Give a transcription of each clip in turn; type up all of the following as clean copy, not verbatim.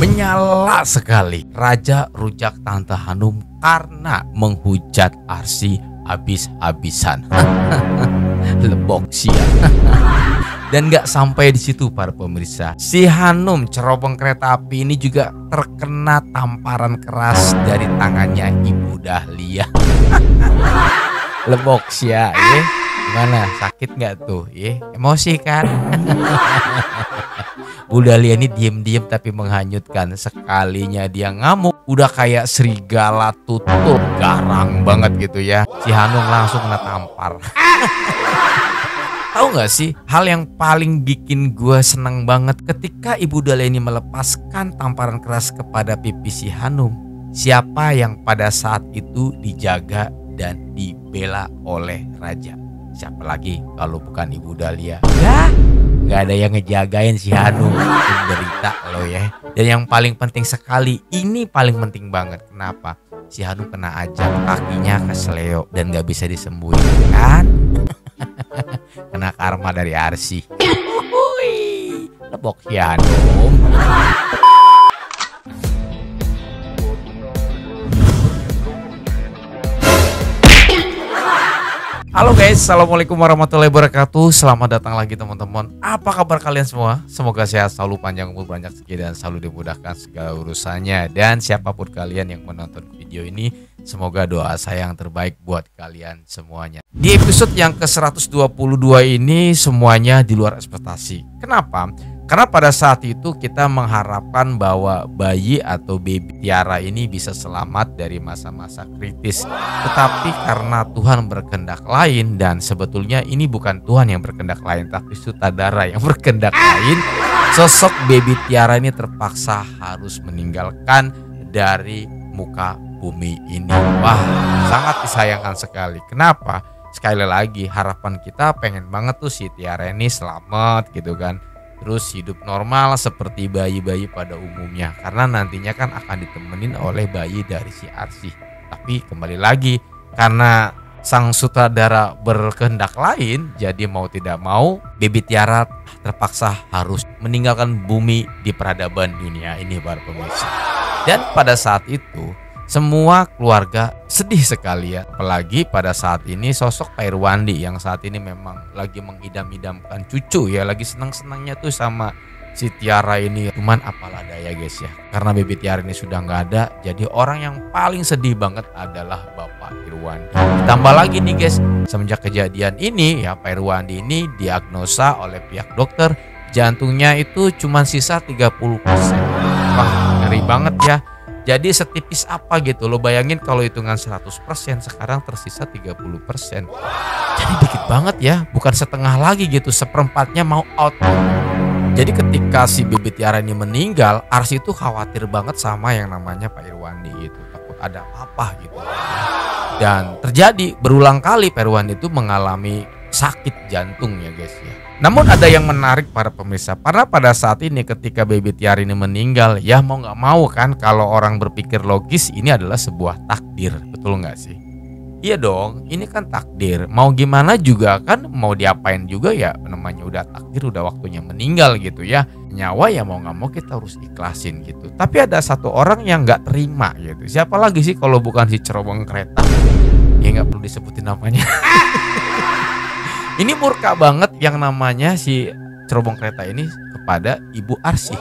Menyala sekali. Raja rujak Tante Hanum karena menghujat Arsy habis-habisan. Lebok sia. Dan gak sampai di situ para pemirsa. Si Hanum cerobong kereta api ini juga terkena tamparan keras dari tangannya Ibu Dahlia. Lebok sia, ya. Gimana? Sakit nggak tuh? Ya, emosi kan? Bu Dahlia ini diem-diem tapi menghanyutkan. Sekalinya dia ngamuk, udah kayak serigala tutul, garang banget gitu ya. Si Hanum langsung kena tampar. Tahu nggak sih hal yang paling bikin gue seneng banget ketika Ibu Dahlia ini melepaskan tamparan keras kepada pipi si Hanum. Siapa yang pada saat itu dijaga dan dibela oleh raja? Siapa lagi kalau bukan Ibu Dahlia? Ya, nggak ada yang ngejagain si Hanum. Berita lo ya. Dan yang paling penting sekali, ini paling penting banget. Kenapa? Si Hanum kena ajab, kakinya kesleo dan nggak bisa disembuhin kan? Kena karma dari Arsy. Lebok si Hanum. Halo guys, assalamualaikum warahmatullahi wabarakatuh. Selamat datang lagi teman-teman. Apa kabar kalian semua? Semoga sehat, selalu panjang umur, banyak rezeki, dan selalu dimudahkan segala urusannya. Dan siapapun kalian yang menonton video ini, semoga doa saya yang terbaik buat kalian semuanya. Di episode yang ke-122 ini semuanya di luar ekspektasi. Kenapa? Karena pada saat itu kita mengharapkan bahwa bayi atau baby Tiara ini bisa selamat dari masa-masa kritis. Tetapi karena Tuhan berkehendak lain, dan sebetulnya ini bukan Tuhan yang berkehendak lain, tapi sutradara yang berkehendak lain, sosok baby Tiara ini terpaksa harus meninggalkan dari muka bumi ini. Wah, sangat disayangkan sekali. Kenapa? Sekali lagi harapan kita pengen banget tuh si Tiara ini selamat gitu kan. Terus hidup normal seperti bayi-bayi pada umumnya. Karena nantinya kan akan ditemenin oleh bayi dari si Arsy. Tapi kembali lagi, karena sang sutradara berkehendak lain, jadi mau tidak mau baby Tiara terpaksa harus meninggalkan bumi di peradaban dunia ini para pemirsa. Dan pada saat itu semua keluarga sedih sekali ya. Apalagi pada saat ini sosok Pak Irwandi yang saat ini memang lagi mengidam-idamkan cucu ya. Lagi senang-senangnya tuh sama si Tiara ini. Cuman apalah daya guys ya. Karena baby Tiara ini sudah nggak ada. Jadi orang yang paling sedih banget adalah Bapak Irwandi. Ditambah lagi nih guys, semenjak kejadian ini ya, Pak Irwandi ini diagnosa oleh pihak dokter jantungnya itu cuma sisa 30%. Wah, ngeri banget ya. Jadi setipis apa gitu, lo bayangin kalau hitungan 100% sekarang tersisa 30%. Jadi dikit banget ya, bukan setengah lagi gitu, seperempatnya mau out. Jadi ketika si baby Tiara ini meninggal, Arsy itu khawatir banget sama yang namanya Pak Irwandi gitu, takut ada apa gitu. Dan terjadi berulang kali Pak Irwandi itu mengalami sakit jantung ya guys ya. Namun ada yang menarik para pemirsa, karena pada saat ini ketika baby Tiara ini meninggal, ya mau nggak mau kan kalau orang berpikir logis ini adalah sebuah takdir, betul nggak sih? Iya dong, ini kan takdir. Mau gimana juga kan, mau diapain juga ya, namanya udah takdir, udah waktunya meninggal gitu ya. Nyawa ya mau nggak mau kita harus ikhlasin gitu. Tapi ada satu orang yang nggak terima gitu. Siapa lagi sih kalau bukan si cerobong kereta? Ya nggak perlu disebutin namanya. Ini murka banget yang namanya si cerobong kereta ini kepada Ibu Arsy.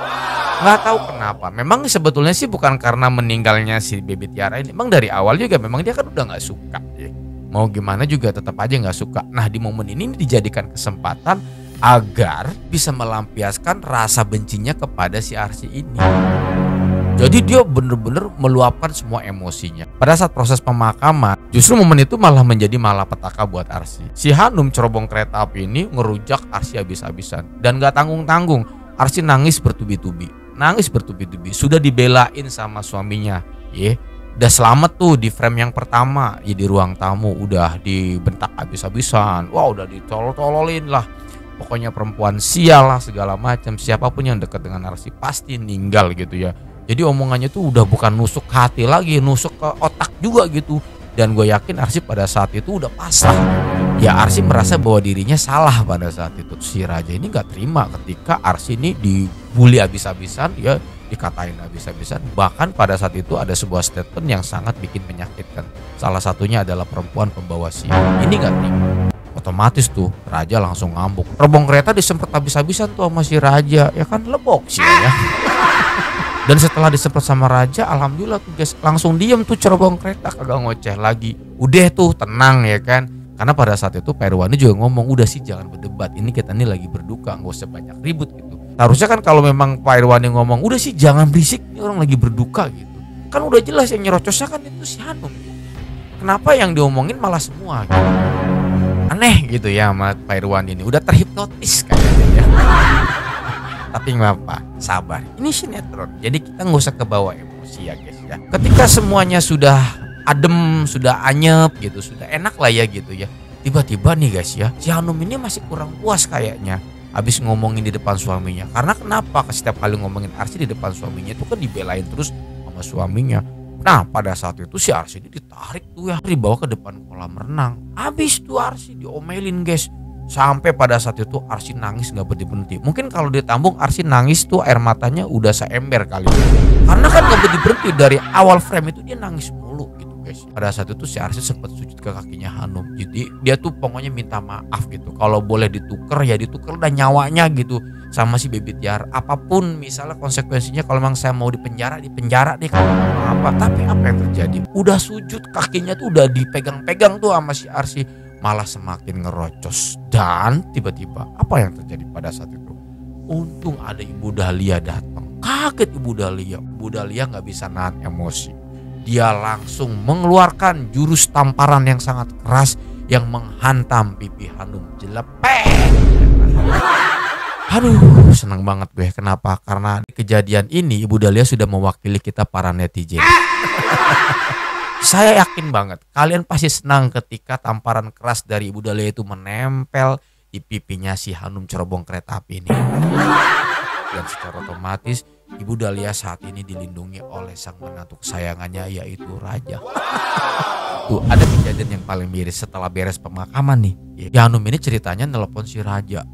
Nggak tahu kenapa. Memang sebetulnya sih bukan karena meninggalnya si baby Tiara ini. Memang dari awal juga memang dia kan udah nggak suka. Mau gimana juga tetap aja nggak suka. Nah di momen ini dijadikan kesempatan agar bisa melampiaskan rasa bencinya kepada si Arsy ini. Jadi dia bener-bener meluapkan semua emosinya. Pada saat proses pemakaman, justru momen itu malah menjadi malapetaka buat Arsy. Si Hanum cerobong kereta api ini ngerujak Arsy habis-habisan. Dan gak tanggung-tanggung, Arsy nangis bertubi-tubi. Sudah dibelain sama suaminya. Udah selamat tuh di frame yang pertama. Di ruang tamu udah dibentak habis-habisan. Wah udah ditolol-tololin lah. Pokoknya perempuan sial lah segala macam. Siapapun yang dekat dengan Arsy pasti ninggal gitu ya. Jadi omongannya tuh udah bukan nusuk hati lagi, nusuk ke otak juga gitu. Dan gue yakin Arsy pada saat itu udah pasrah. Ya Arsy merasa bahwa dirinya salah pada saat itu. Si raja ini gak terima ketika Arsy ini dibully habis-habisan ya. dikatain habis-habisan. Bahkan pada saat itu ada sebuah statement yang sangat bikin menyakitkan. Salah satunya adalah perempuan pembawa sial. Ini gak terima. Otomatis tuh Raja langsung ngambuk. Terbong kereta disemprot habis-habisan tuh sama si Raja. Ya kan lebok sih ya. Dan setelah disemprot sama Raja, alhamdulillah tuh guys, langsung diem tuh cerbong kereta, kagak ngoceh lagi. Udah tuh tenang ya kan. Karena pada saat itu Pak Irwandi juga ngomong, udah sih jangan berdebat, ini kita ini lagi berduka, nggak usah banyak ribut gitu. Harusnya kan kalau memang Pak Irwandi ngomong, udah sih jangan berisik, ini orang lagi berduka gitu. Kan udah jelas yang nyerocosnya kan itu si Hanum gitu. Kenapa yang diomongin malah semua gitu. Aneh gitu ya sama Pak Irwandi ini, udah terhipnotis kayaknya ya. Tapi nggak apa, sabar. Ini sinetron, jadi kita nggak usah kebawa emosi ya guys ya. Ketika semuanya sudah adem, sudah anyep gitu, sudah enak lah ya gitu ya. Tiba-tiba nih guys ya, si Hanum ini masih kurang puas kayaknya. Habis ngomongin di depan suaminya. Karena kenapa? Setiap kali ngomongin Arsy di depan suaminya itu kan dibelain terus sama suaminya. Nah pada saat itu si Arsy ini ditarik tuh ya, dibawa ke depan kolam renang. Habis tuh Arsy diomelin guys. Sampai pada saat itu Arsy nangis gak berhenti-berhenti. Mungkin kalau ditambung Arsy nangis tuh air matanya udah seember kali. Karena kan gak berhenti-berhenti, dari awal frame itu dia nangis mulu gitu guys. Pada saat itu si Arsy sempat sujud ke kakinya Hanum. Jadi dia tuh pokoknya minta maaf gitu. Kalau boleh dituker ya dituker dan nyawanya gitu sama si Baby Tiara. Apapun misalnya konsekuensinya, kalau memang saya mau dipenjara deh, kalau apa. Tapi apa yang terjadi? Udah sujud, kakinya tuh udah dipegang-pegang tuh sama si Arsy. Malah semakin ngerocos. Dan tiba-tiba apa yang terjadi pada saat itu? Untung ada Ibu Dahlia datang. Kaget Ibu Dahlia. Ibu Dahlia gak bisa nahan emosi. Dia langsung mengeluarkan jurus tamparan yang sangat keras yang menghantam pipi Hanum. Jelepeng. Aduh, senang banget gue. Kenapa? Karena di kejadian ini Ibu Dahlia sudah mewakili kita para netizen. Saya yakin banget kalian pasti senang ketika tamparan keras dari Ibu Dahlia itu menempel di pipinya si Hanum cerobong kereta api ini. Dan secara otomatis Ibu Dahlia saat ini dilindungi oleh sang menantu kesayangannya, yaitu Raja. Tuh ada kejadian yang paling miris setelah beres pemakaman nih. Ya Hanum ini ceritanya nelpon si Raja.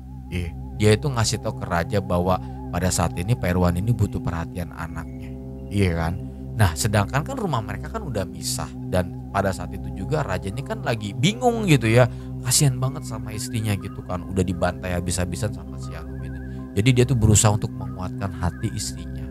Dia itu ngasih tahu ke Raja bahwa pada saat ini Pak Irwan ini butuh perhatian anaknya. Iya kan? Nah sedangkan kan rumah mereka kan udah misah. Dan pada saat itu juga Raja ini kan lagi bingung gitu ya. Kasian banget sama istrinya gitu kan. Udah dibantai habis-habisan sama si Hanum ini. Jadi dia tuh berusaha untuk menguatkan hati istrinya.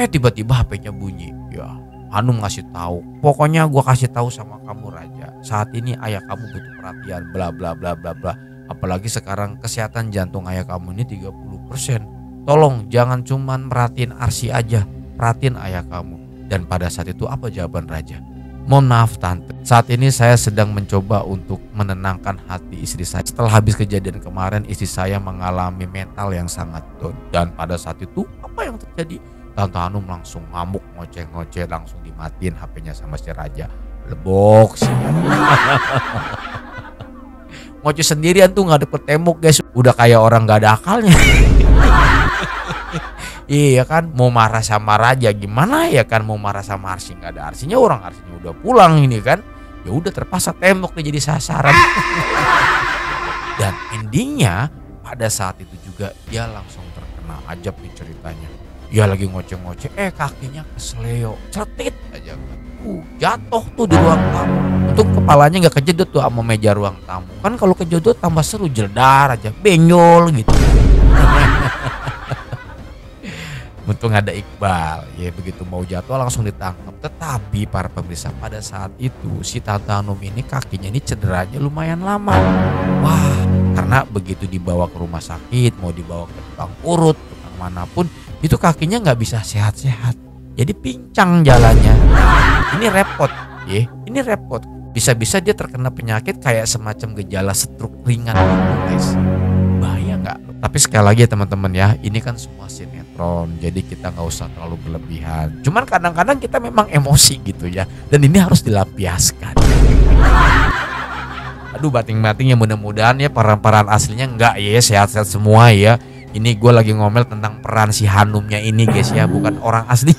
Tiba-tiba HP-nya bunyi. Ya Hanum ngasih tahu. Pokoknya gua kasih tahu sama kamu Raja. Saat ini ayah kamu butuh perhatian bla bla bla bla bla. Apalagi sekarang kesehatan jantung ayah kamu ini 30%. Tolong jangan cuman merhatiin Arsy aja. Perhatiin ayah kamu. Dan pada saat itu apa jawaban Raja? Mohon maaf tante, saat ini saya sedang mencoba untuk menenangkan hati istri saya. Setelah habis kejadian kemarin istri saya mengalami mental yang sangat down. Dan pada saat itu apa yang terjadi? Tante Hanum langsung ngamuk, ngoceh-ngoceh, langsung dimatiin HP-nya sama si Raja. Lebok sih. Ngoceh sendirian tuh nggak dapet tembok guys. Udah kayak orang nggak ada akalnya. Iya kan, mau marah sama Raja gimana ya kan, mau marah sama Arsy nggak ada Arsynya, orang Arsynya udah pulang ini kan. Ya udah terpaksa tembok nih jadi sasaran. Dan endingnya pada saat itu juga dia langsung terkena ajab nih ceritanya. Dia lagi ngoceh-ngoceh, kakinya kesleo, cetit aja kan. Jatuh tuh di ruang tamu. Untung kepalanya nggak kejedot tuh sama meja ruang tamu. Kan kalau kejedot tambah seru, jeledar aja, benyol gitu. Untung ada Iqbal, ya begitu mau jatuh langsung ditangkap. Tetapi para pemirsa pada saat itu si Tante Hanum ini kakinya ini cederanya lumayan lama. Wah, karena begitu dibawa ke rumah sakit, mau dibawa ke tukang urut, tukang manapun, itu kakinya nggak bisa sehat-sehat. Jadi pincang jalannya. Ini repot, ya. Ini repot. Bisa-bisa dia terkena penyakit kayak semacam gejala stroke ringan, guys. Bahaya nggak? Tapi sekali lagi ya teman-teman ya, ini kan semua sinetron, jadi kita nggak usah terlalu berlebihan. Cuman kadang-kadang kita memang emosi gitu ya, dan ini harus dilampiaskan. Aduh bating-bating ya, mudah-mudahan ya peran-peran aslinya enggak ya, sehat-sehat semua ya. Ini gue lagi ngomel tentang peran si Hanumnya ini guys ya, bukan orang asli.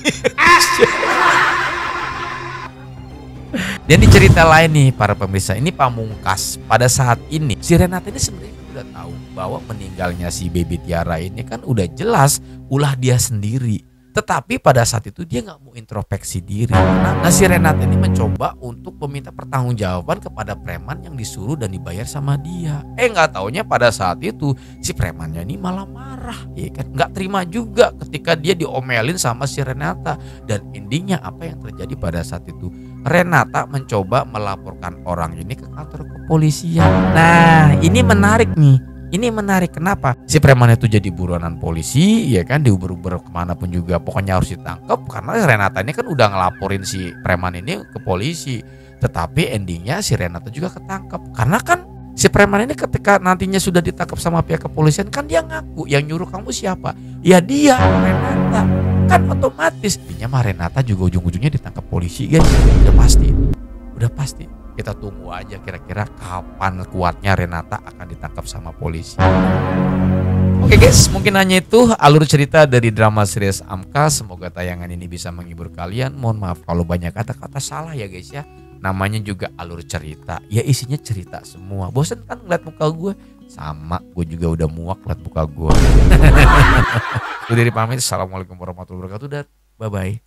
Dan di cerita lain nih para pemirsa, ini Pamungkas pada saat ini si Renata ini sebenarnya udah tahu bahwa meninggalnya si Baby Tiara ini kan udah jelas ulah dia sendiri. Tetapi pada saat itu dia nggak mau introspeksi diri. Nah, si Renata ini mencoba untuk meminta pertanggungjawaban kepada preman yang disuruh dan dibayar sama dia. Nggak taunya pada saat itu si premannya ini malah marah, ya kan? Nggak terima juga ketika dia diomelin sama si Renata. Dan endingnya apa yang terjadi pada saat itu? Renata mencoba melaporkan orang ini ke kantor kepolisian. Nah, ini menarik nih. Ini menarik, kenapa? Si preman itu jadi buronan polisi, ya kan, diuber-uber kemanapun juga, pokoknya harus ditangkap karena Renata ini kan udah ngelaporin si preman ini ke polisi. Tetapi endingnya si Renata juga ketangkap karena kan si preman ini ketika nantinya sudah ditangkap sama pihak kepolisian kan dia ngaku yang nyuruh kamu siapa? Ya dia, Renata. Kan otomatis intinya mah Renata juga ujung-ujungnya ditangkap polisi, guys. Udah pasti. Kita tunggu aja kira-kira kapan kuatnya Renata akan ditangkap sama polisi. Oke guys, mungkin hanya itu alur cerita dari drama series Amka. Semoga tayangan ini bisa menghibur kalian. Mohon maaf kalau banyak kata-kata salah ya guys ya. Namanya juga alur cerita, ya isinya cerita semua. Bosan kan ngeliat muka gue? Sama, gue juga udah muak ngeliat muka gue. Gue dari pamit, assalamualaikum warahmatullahi wabarakatuh dan bye-bye.